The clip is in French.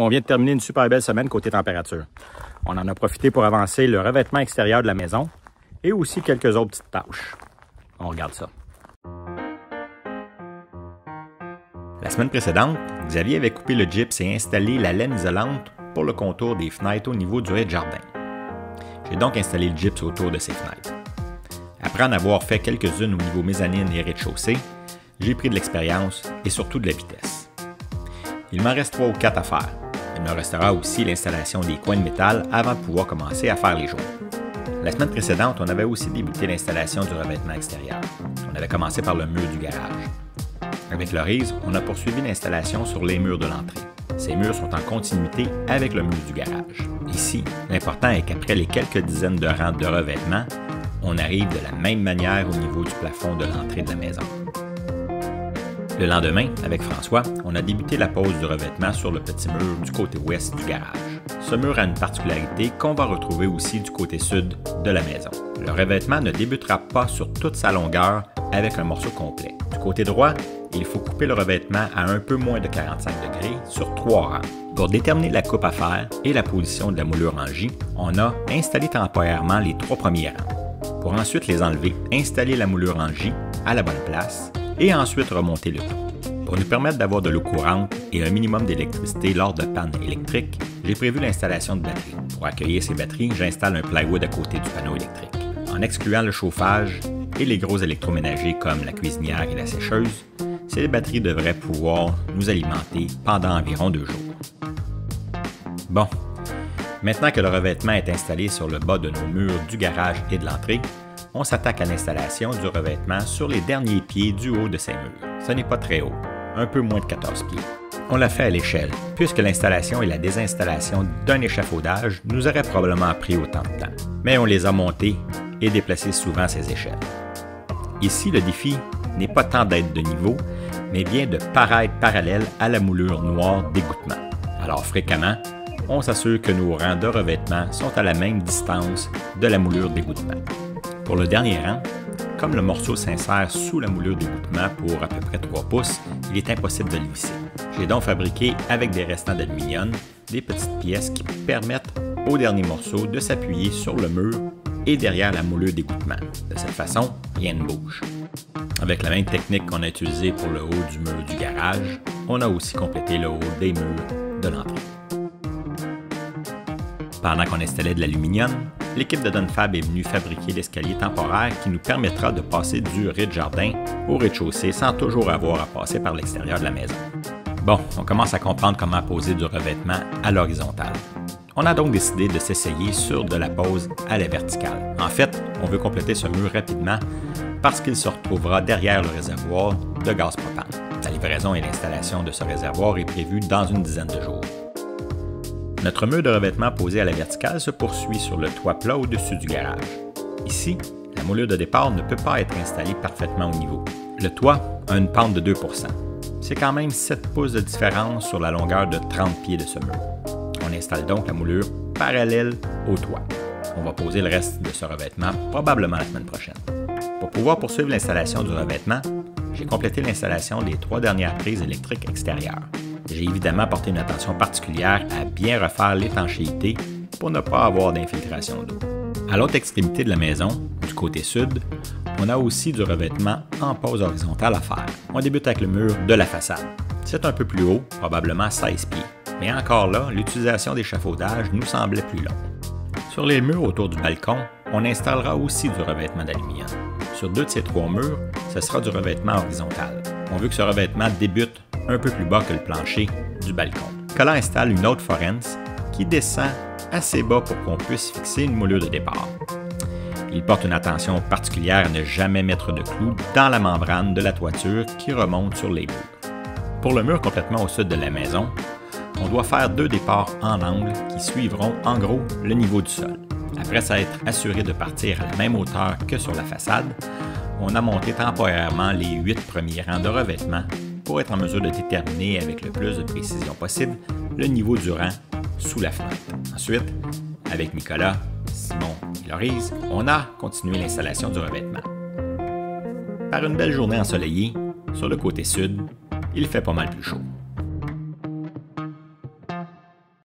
On vient de terminer une super belle semaine côté température. On en a profité pour avancer le revêtement extérieur de la maison et aussi quelques autres petites tâches. On regarde ça. La semaine précédente, Xavier avait coupé le gyps et installé la laine isolante pour le contour des fenêtres au niveau du rez-de-jardin. J'ai donc installé le gyps autour de ces fenêtres. Après en avoir fait quelques-unes au niveau mezzanine et rez-de-chaussée, j'ai pris de l'expérience et surtout de la vitesse. Il m'en reste 3 ou 4 à faire. Il me restera aussi l'installation des coins de métal avant de pouvoir commencer à faire les joints. La semaine précédente, on avait aussi débuté l'installation du revêtement extérieur. On avait commencé par le mur du garage. Avec Laurise, on a poursuivi l'installation sur les murs de l'entrée. Ces murs sont en continuité avec le mur du garage. Ici, l'important est qu'après les quelques dizaines de rangs de revêtement, on arrive de la même manière au niveau du plafond de l'entrée de la maison. Le lendemain, avec François, on a débuté la pose du revêtement sur le petit mur du côté ouest du garage. Ce mur a une particularité qu'on va retrouver aussi du côté sud de la maison. Le revêtement ne débutera pas sur toute sa longueur avec un morceau complet. Du côté droit, il faut couper le revêtement à un peu moins de 45 degrés sur 3 rangs. Pour déterminer la coupe à faire et la position de la moulure en J, on a installé temporairement les 3 premiers rangs. Pour ensuite les enlever, installer la moulure en J à la bonne place et ensuite remonter le tout. Pour nous permettre d'avoir de l'eau courante et un minimum d'électricité lors de pannes électriques, j'ai prévu l'installation de batteries. Pour accueillir ces batteries, j'installe un plywood à côté du panneau électrique. En excluant le chauffage et les gros électroménagers comme la cuisinière et la sécheuse, ces batteries devraient pouvoir nous alimenter pendant environ 2 jours. Bon, maintenant que le revêtement est installé sur le bas de nos murs du garage et de l'entrée, on s'attaque à l'installation du revêtement sur les derniers pieds du haut de ces murs. Ce n'est pas très haut, un peu moins de 14 pieds. On l'a fait à l'échelle, puisque l'installation et la désinstallation d'un échafaudage nous auraient probablement pris autant de temps. Mais on les a montés et déplacés souvent ces échelles. Ici, le défi n'est pas tant d'être de niveau, mais bien de paraître parallèle à la moulure noire d'égouttement. Alors fréquemment, on s'assure que nos rangs de revêtement sont à la même distance de la moulure d'égouttement. Pour le dernier rang, comme le morceau s'insère sous la moulure d'égouttement pour à peu près 3 pouces, il est impossible de le visser. J'ai donc fabriqué avec des restants d'aluminium des petites pièces qui permettent au dernier morceau de s'appuyer sur le mur et derrière la moulure d'égouttement. De cette façon, rien ne bouge. Avec la même technique qu'on a utilisée pour le haut du mur du garage, on a aussi complété le haut des murs de l'entrée. Pendant qu'on installait de l'aluminium, l'équipe de Donfab est venue fabriquer l'escalier temporaire qui nous permettra de passer du rez-de-jardin au rez-de-chaussée sans toujours avoir à passer par l'extérieur de la maison. Bon, on commence à comprendre comment poser du revêtement à l'horizontale. On a donc décidé de s'essayer sur de la pose à la verticale. En fait, on veut compléter ce mur rapidement parce qu'il se retrouvera derrière le réservoir de gaz propane. La livraison et l'installation de ce réservoir est prévue dans une dizaine de jours. Notre mur de revêtement posé à la verticale se poursuit sur le toit plat au-dessus du garage. Ici, la moulure de départ ne peut pas être installée parfaitement au niveau. Le toit a une pente de 2%. C'est quand même 7 pouces de différence sur la longueur de 30 pieds de ce mur. On installe donc la moulure parallèle au toit. On va poser le reste de ce revêtement probablement la semaine prochaine. Pour pouvoir poursuivre l'installation du revêtement, j'ai complété l'installation des 3 dernières prises électriques extérieures. J'ai évidemment porté une attention particulière à bien refaire l'étanchéité pour ne pas avoir d'infiltration d'eau. À l'autre extrémité de la maison, du côté sud, on a aussi du revêtement en pose horizontale à faire. On débute avec le mur de la façade. C'est un peu plus haut, probablement 16 pieds. Mais encore là, l'utilisation d'échafaudage nous semblait plus long. Sur les murs autour du balcon, on installera aussi du revêtement d'aluminium. Sur 2 de ces 3 murs, ce sera du revêtement horizontal. On veut que ce revêtement débute un peu plus bas que le plancher du balcon. Colin installe une autre forens qui descend assez bas pour qu'on puisse fixer une moulure de départ. Il porte une attention particulière à ne jamais mettre de clous dans la membrane de la toiture qui remonte sur les murs. Pour le mur complètement au sud de la maison, on doit faire 2 départs en angle qui suivront en gros le niveau du sol. Après s'être assuré de partir à la même hauteur que sur la façade, on a monté temporairement les 8 premiers rangs de revêtement pour être en mesure de déterminer avec le plus de précision possible le niveau du rang sous la fenêtre. Ensuite, avec Nicolas, Simon et Laurise, on a continué l'installation du revêtement. Par une belle journée ensoleillée, sur le côté sud, il fait pas mal plus chaud.